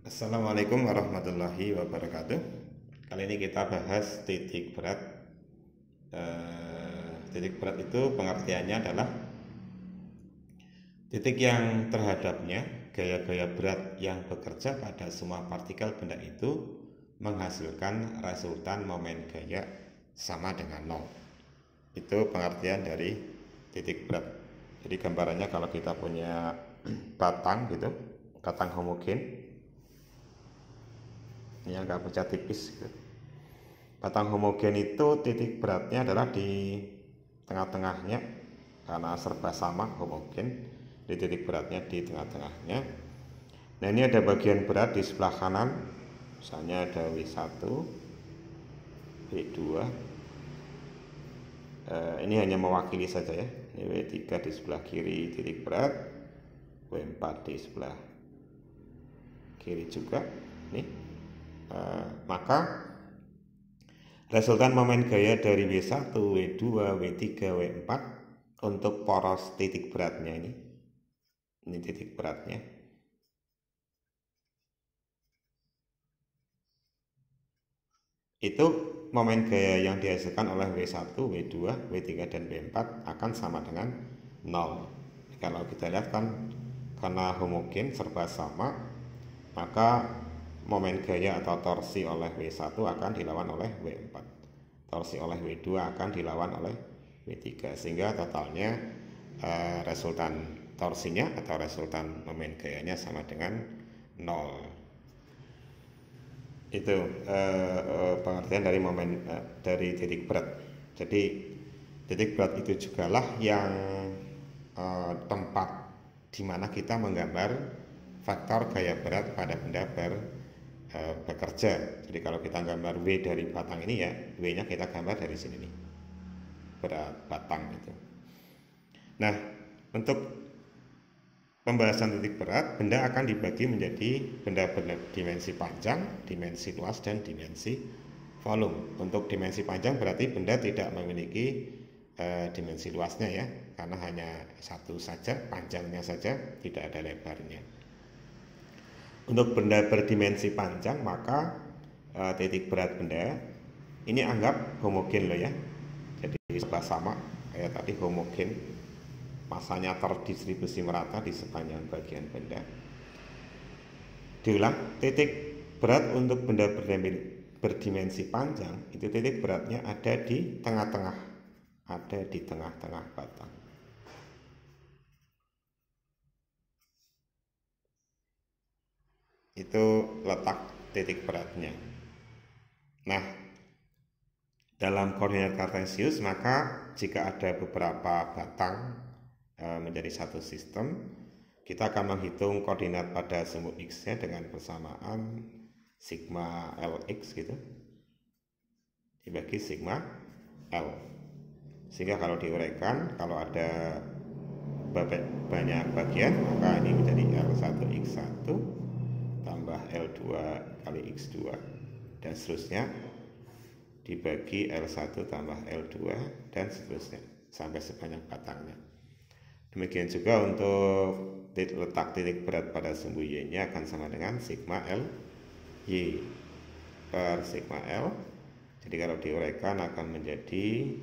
Assalamualaikum warahmatullahi wabarakatuh. Kali ini kita bahas titik berat. Titik berat itu pengertiannya adalah titik yang terhadapnya gaya-gaya berat yang bekerja pada semua partikel benda itu menghasilkan resultan momen gaya sama dengan nol. Itu pengertian dari titik berat. Jadi gambarannya kalau kita punya batang gitu, batang homogen, ini agak pecah tipis gitu. Batang homogen itu titik beratnya adalah di tengah-tengahnya karena serba sama homogen, di titik beratnya di tengah-tengahnya. Nah, ini ada bagian berat di sebelah kanan, misalnya ada W1, W2. Ini hanya mewakili saja ya. Ini W3 di sebelah kiri titik berat, W4 di sebelah kiri juga. Nih, maka resultan momen gaya dari W1, W2, W3, W4 untuk poros titik beratnya ini titik beratnya. Itu momen gaya yang dihasilkan oleh W1, W2, W3, dan W4 akan sama dengan 0. Kalau kita lihat kan karena homogen serba sama, maka momen gaya atau torsi oleh W1 akan dilawan oleh W4. Torsi oleh W2 akan dilawan oleh W3, sehingga totalnya resultan torsinya atau resultan momen gayanya sama dengan 0. Itu pengertian dari momen dari titik berat. Jadi titik berat itu jugalah yang tempat di mana kita menggambar faktor gaya berat pada benda bekerja. Jadi kalau kita gambar W dari batang ini ya, W-nya kita gambar dari sini nih, berat batang itu. Nah, untuk pembahasan titik berat, benda akan dibagi menjadi benda dimensi panjang, dimensi luas, dan dimensi volume. Untuk dimensi panjang berarti benda tidak memiliki dimensi luasnya ya, karena hanya satu saja, panjangnya saja, tidak ada lebarnya. Untuk benda berdimensi panjang, maka titik berat benda ini anggap homogen loh ya. Jadi serba sama kayak tadi, homogen, masanya terdistribusi merata di sepanjang bagian benda. Diulang, titik berat untuk benda berdimensi panjang itu titik beratnya ada di tengah-tengah, ada di tengah-tengah batang. Itu letak titik beratnya. Nah, dalam koordinat kartesius, maka jika ada beberapa batang menjadi satu sistem, kita akan menghitung koordinat pada sumbu x-nya dengan persamaan sigma Lx gitu dibagi sigma L, sehingga kalau diuraikan, kalau ada banyak bagian, maka ini menjadi L1x1 tambah L2 kali x2 dan seterusnya dibagi L1 tambah L2 dan seterusnya sampai sebanyak batangnya. Demikian juga untuk letak titik berat pada sumbu Y-nya akan sama dengan sigma L Y per sigma L. Jadi kalau diuraikan akan menjadi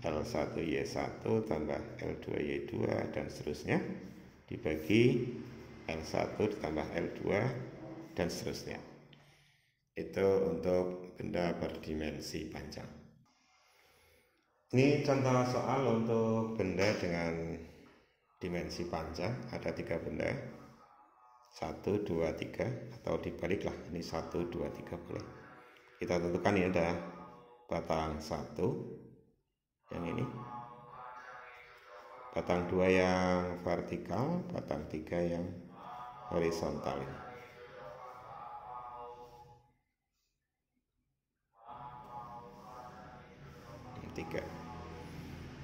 L1Y1 tambah L2Y2 dan seterusnya dibagi L1 ditambah L2 dan seterusnya. Itu untuk benda berdimensi panjang. Ini contoh soal untuk benda dengan dimensi panjang. Ada 3 benda, 1, 2, 3, atau dibaliklah, ini 1, 2, 3 boleh. Kita tentukan ini ada batang 1 yang ini, batang 2 yang vertikal, batang 3 yang horizontal. Yang 3.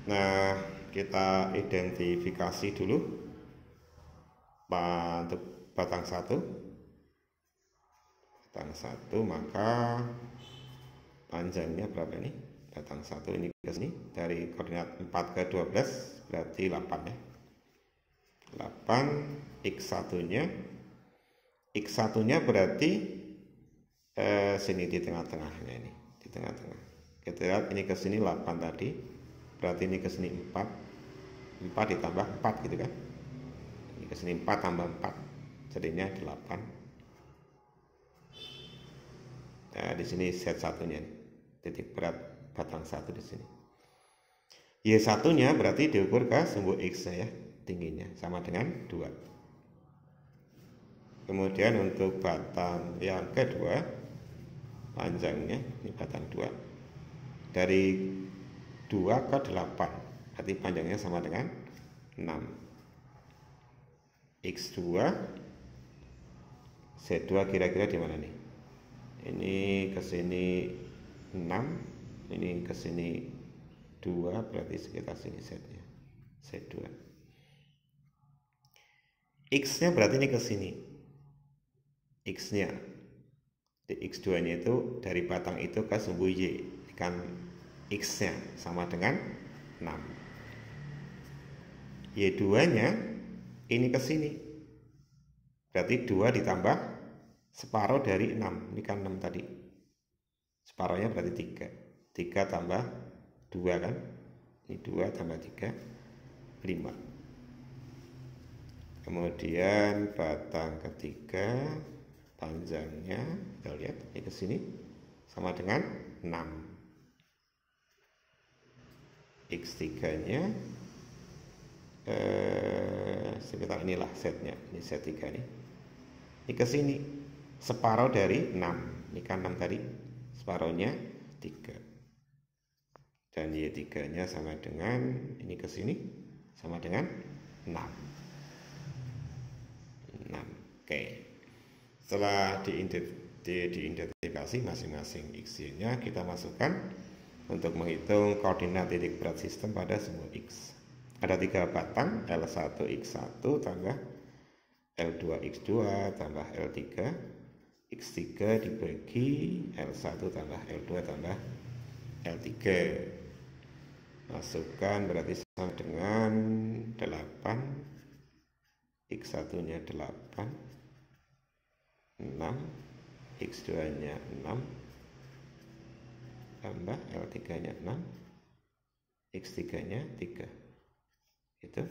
Nah, kita identifikasi dulu untuk batang 1. Batang 1, maka panjangnya berapa ini? Batang 1 ini ke sini, dari koordinat 4 ke 12 berarti 8 ya. 8, x1 nya X1 nya berarti sini di tengah-tengahnya, ini di tengah-tengah. Kita lihat ini ke sini 8 tadi, berarti ini ke sini 4 ditambah 4 gitu kan. Ini ke sini 4 tambah 4 jadinya 8. Nah, di sini set satunya, titik berat batang 1 di sini. Y1 nya berarti diukur ke sumbu X ya, tingginya sama dengan 2. Kemudian untuk batang yang kedua, panjangnya ini batang 2 dari 2 ke 8, berarti panjangnya sama dengan 6. X2 Z2 kira-kira di mana nih? Ini ke sini 6, ini ke sini 2, berarti sekitar sini Z-nya, Z2. X-nya berarti ini ke sini. X-nya di X2 nya itu dari batang itu ke sumbu Y, kan X nya sama dengan 6. Y2 nya ini ke sini, berarti 2 ditambah separuh dari 6, ini kan 6 tadi, separuhnya berarti 3 tambah 2 kan, ini 2 tambah 3, 5. Kemudian batang ketiga, panjangnya kita lihat ini ke sini sama dengan 6. X3 nya sekitar inilah setnya, ini set 3 nih, ini ke sini separuh dari 6, ini kan 6 tadi, separuhnya 3, dan Y3 nya sama dengan ini ke sini sama dengan 6. Oke. Setelah diidentifikasi masing-masing X-Y nya, kita masukkan untuk menghitung koordinat titik berat sistem pada sumbu X. Ada 3 batang, L1 X1 tambah L2 X2 tambah L3 X3 dibagi L1 tambah L2 tambah L3. Masukkan berarti sama dengan 8, X1 nya 8, 6, X2 nya 6 tambah L3 nya 6, X3 nya 3, itu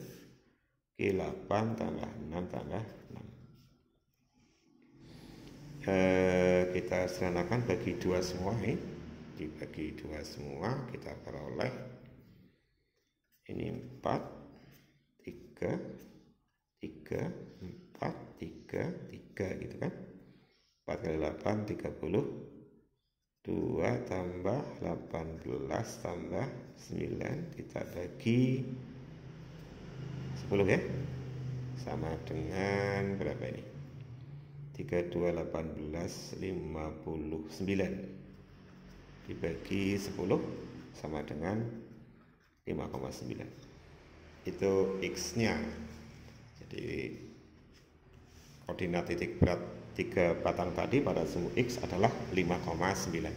8 tambah 6 tambah 6. Kita sederhanakan bagi 2 semua, ini dibagi 2 semua kita peroleh ini 4, 3, 3, 4, 3, 3 gitu kan. 4 kali 8 30, 2 tambah 18 tambah 9 kita bagi 10 ya, sama dengan berapa ini? 32 18 59 dibagi 10 sama dengan 5,9. Itu X nya. Jadi koordinat titik berat 3 batang tadi pada sumbu X adalah 5,9.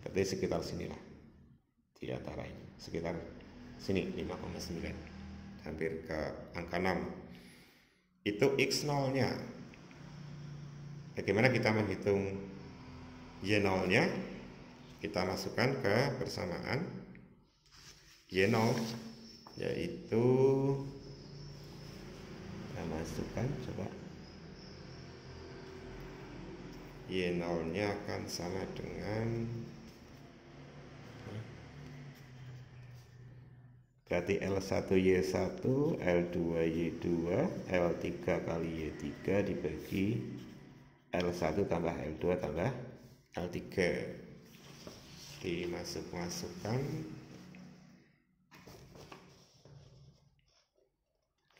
Berarti sekitar sinilah, di antara ini, sekitar sini 5,9, hampir ke angka 6. Itu X0 nya. Bagaimana kita menghitung Y0 nya? Kita masukkan ke persamaan Y0, yaitu kita masukkan, coba Y0 nya akan sama dengan, berarti L1 Y1 L2 Y2 L3 kali Y3 dibagi L1 tambah L2 tambah L3. Dimasukkan,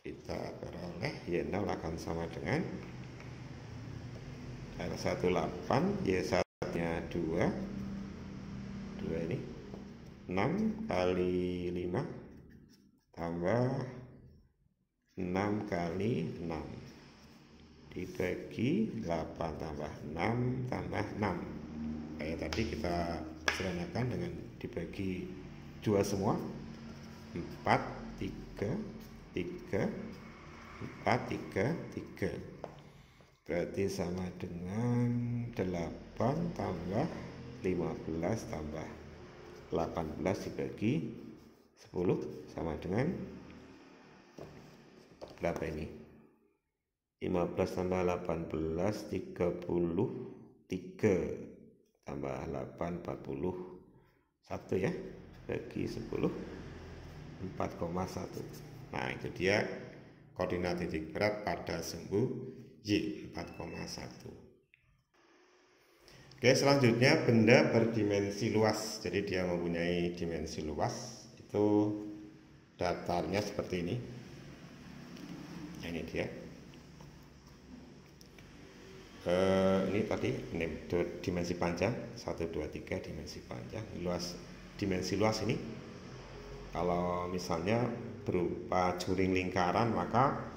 kita peroleh Y0 akan sama dengan L1 8, Y1 nya 2 ini 6 kali 5 tambah 6 kali 6 dibagi 8 tambah 6 tambah 6. Kayak tadi kita sederhanakan dengan dibagi 2 semua, 4, 3, 3, 4, 3, 3. berarti sama dengan 8 tambah 15 tambah 18 dibagi 10 sama dengan berapa ini? 15 tambah 18 33 tambah 8 41 ya, bagi 10 4,1. Nah itu dia koordinat titik berat pada sumbu Y 4,1. Oke, selanjutnya benda berdimensi luas. Jadi dia mempunyai dimensi luas. Itu datarnya seperti ini. Nah, ini dia. Ini tadi dimensi panjang 1, 2, 3 dimensi panjang. Dimensi luas ini kalau misalnya berupa juring lingkaran, maka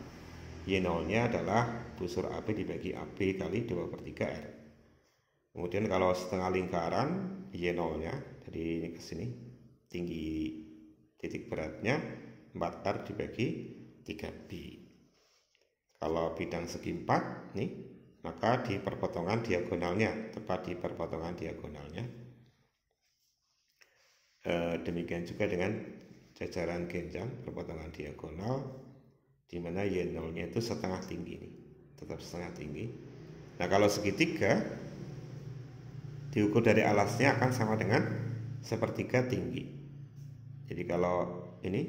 Y0-nya adalah busur AB dibagi AB kali 2/3R. Kemudian kalau setengah lingkaran, Y0-nya dari ini ke sini, tinggi titik beratnya 4R dibagi 3B. Kalau bidang segi 4 nih, maka di perpotongan diagonalnya, tepat di perpotongan diagonalnya. Demikian juga dengan jajaran genjang perpotongan diagonal, di mana Y0-nya itu setengah tinggi nih, tetap setengah tinggi. Nah kalau segitiga diukur dari alasnya akan sama dengan sepertiga tinggi. Jadi kalau ini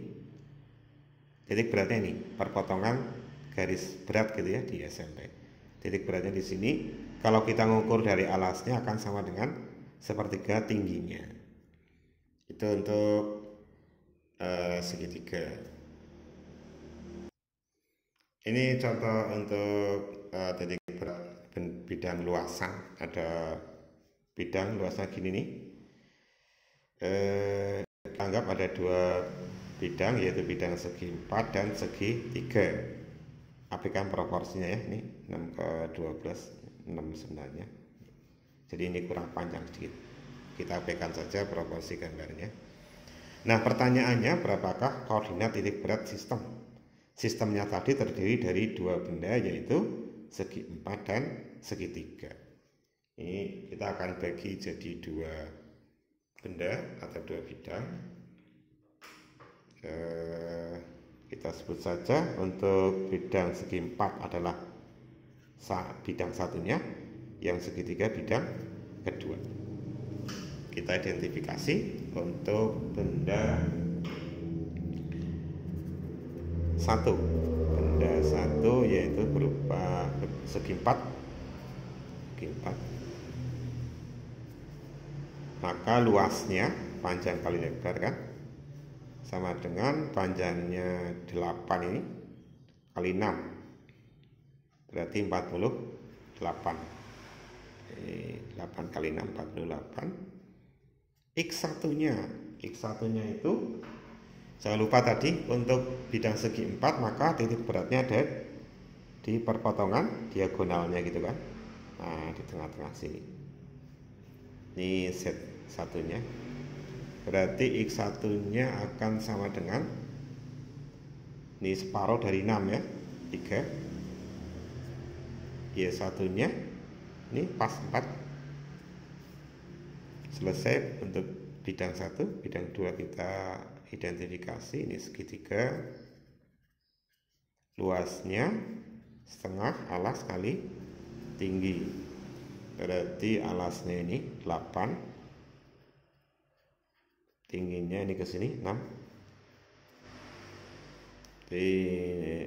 titik beratnya ini perpotongan garis berat gitu ya di SMP. Titik beratnya di sini kalau kita ngukur dari alasnya akan sama dengan sepertiga tingginya. Itu untuk segitiga. Ini contoh untuk titik berat bidang luasan. Ada bidang luasnya gini nih. Anggap ada dua bidang, yaitu bidang segi 4 dan segi 3. Apikan proporsinya ya, ini 6/12, 6 sebenarnya. Jadi ini kurang panjang sedikit. Kita apikan saja proporsi gambarnya. Nah pertanyaannya, berapakah koordinat titik berat sistem? Sistemnya tadi terdiri dari dua benda, yaitu segi 4 dan segi 3. Ini kita akan bagi jadi dua benda atau dua bidang. Kita sebut saja untuk bidang segi 4 adalah bidang satunya, yang segi 3 bidang kedua. Kita identifikasi untuk benda 1. Benda 1 yaitu berupa segi 4. Maka luasnya panjang kali lebar kan sama dengan panjangnya 8 ini kali 6, berarti 48. 8 kali 6 48. X1 nya itu jangan lupa tadi untuk bidang segi 4, maka titik beratnya ada di perpotongan diagonalnya gitu kan. Nah di tengah-tengah sini ini set satunya, berarti X1 nya akan sama dengan ini separuh dari 6 ya, 3. Y1 nya ini pas 4. Selesai untuk bidang 1. Bidang 2 kita identifikasi, ini segitiga, luasnya setengah alas kali tinggi, berarti alasnya ini 8, tingginya ini ke sini 6. Jadi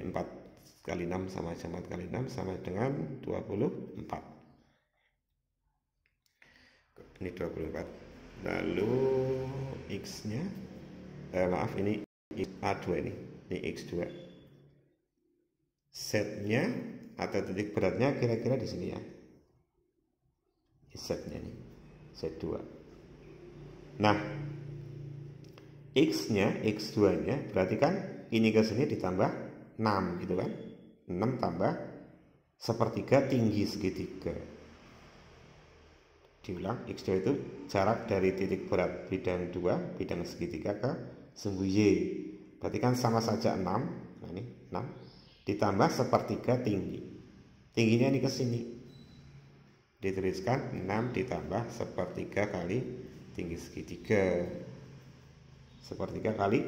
4 kali 6 sama 4 kali 6 sama dengan 24. Ini 24. Lalu X nya ini A2 ini X2. Setnya atau titik beratnya kira-kira di sini ya. Setnya nih, set 2. Nah X nya, X2 nya berarti kan ini ke sini ditambah 6 gitu kan. 6 tambah sepertiga tinggi segitiga. Diulang, X2 itu jarak dari titik berat bidang 2, bidang segitiga ke sumbu Y. Berarti kan sama saja 6. Nah ini 6 ditambah sepertiga tinggi. tingginya ini ke sini. Dituliskan 6 ditambah sepertiga kali tinggi segitiga. Sepertiga kali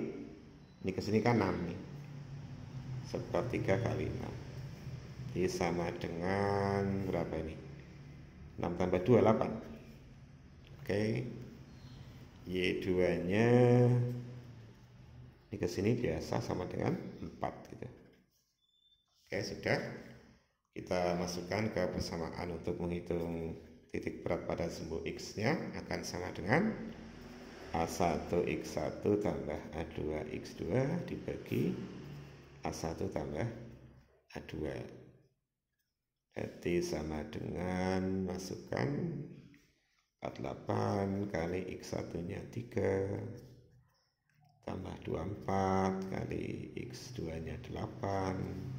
ini ke sini kan 6 nih. Sepertiga kali 6. Jadi sama dengan berapa ini? 6 tambah 2 8. Oke. Y2 nya ini ke sini biasa sama dengan 4 gitu. Oke, sudah. Kita masukkan ke persamaan untuk menghitung titik berat pada sumbu X nya akan sama dengan A1X1 tambah A2X2 dibagi A1 tambah A2. Jadi sama dengan masukkan 48 kali X1 nya 3 tambah 24 kali X2 nya 8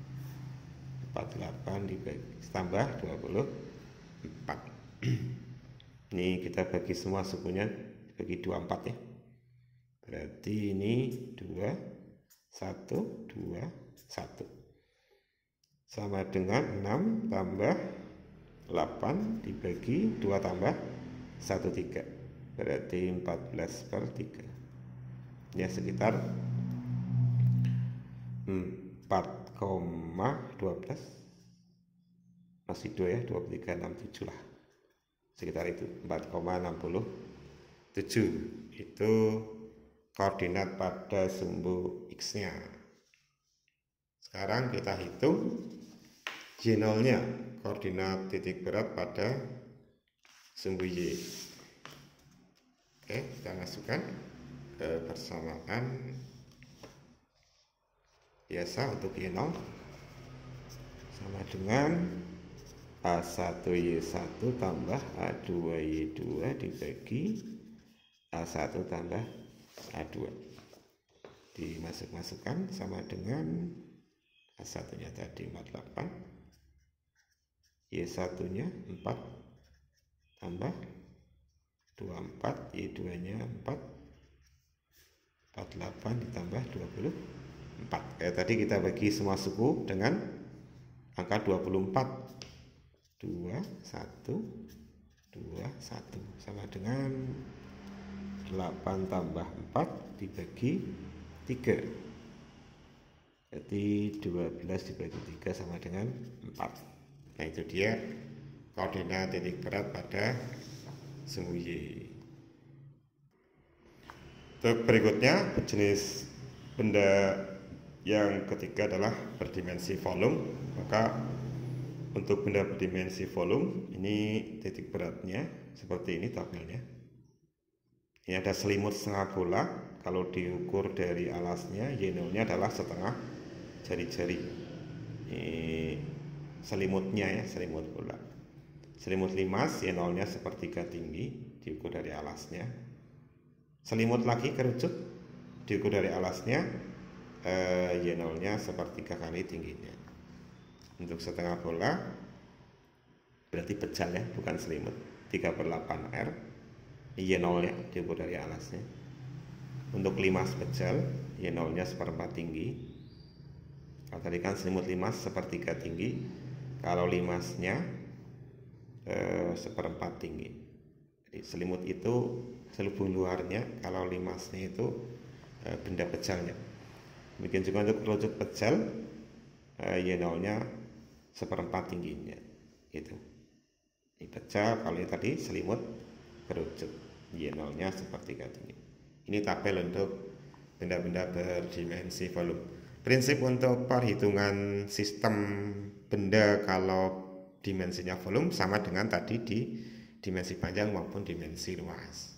48 dibagi tambah 24. Ini kita bagi semua sukunya bagi 24 ya. Berarti ini 2 1 2 1 sama dengan 6 tambah 8 dibagi 2 tambah 1 3. Berarti 14/3. Ya sekitar 4,12 masih 2 ya, 2367 lah, sekitar itu 4,67 itu koordinat pada sumbu X nya. Sekarang kita hitung Y0 nya, koordinat titik berat pada sumbu Y. Oke, kita masukkan ke persamaan biasa untuk Y0 sama dengan A1Y1 tambah A2Y2 dibagi A1 tambah A2. Dimasukkan sama dengan A1 nya tadi 48, Y1 nya 4 tambah 24, Y2 nya 4 48 ditambah 24. Kayak tadi kita bagi semua suku dengan angka 24. 2 1 2 1 sama dengan 8 tambah 4 dibagi 3. Jadi 12 dibagi 3 sama dengan 4. Nah itu dia koordinat titik berat pada sumbu Y. Untuk berikutnya jenis benda yang ketiga adalah berdimensi volume. Maka untuk benda berdimensi volume ini titik beratnya seperti ini tabelnya. Ini ada selimut setengah bola. Kalau diukur dari alasnya, Y0 nya adalah setengah jari-jari. Ini selimutnya ya, selimut bola. Selimut limas, Y0 nya sepertiga tinggi, diukur dari alasnya. Selimut lagi kerucut, diukur dari alasnya, Y0 nya sepertiga kali tingginya. Untuk setengah bola berarti pejal ya, bukan selimut, 3/8R. Y0 nya diukur dari alasnya. Untuk limas pejal, Y0 nya seperempat tinggi. Kalau tadi kan selimut limas sepertiga tinggi, kalau limasnya seperempat tinggi. Jadi selimut itu selubung luarnya, kalau limasnya itu benda pejalnya. Demikian juga untuk kerucut pejal, Y0 nya seperempat tingginya. Itu. Ini pejal, kalau ini tadi selimut kerucut, Y0 nya sepertiga tinggi. Ini tabel untuk benda-benda berdimensi volume. Prinsip untuk perhitungan sistem benda kalau dimensinya volume sama dengan tadi di dimensi panjang maupun dimensi luas.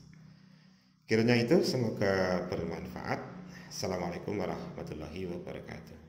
Kiranya itu semoga bermanfaat. Assalamualaikum warahmatullahi wabarakatuh.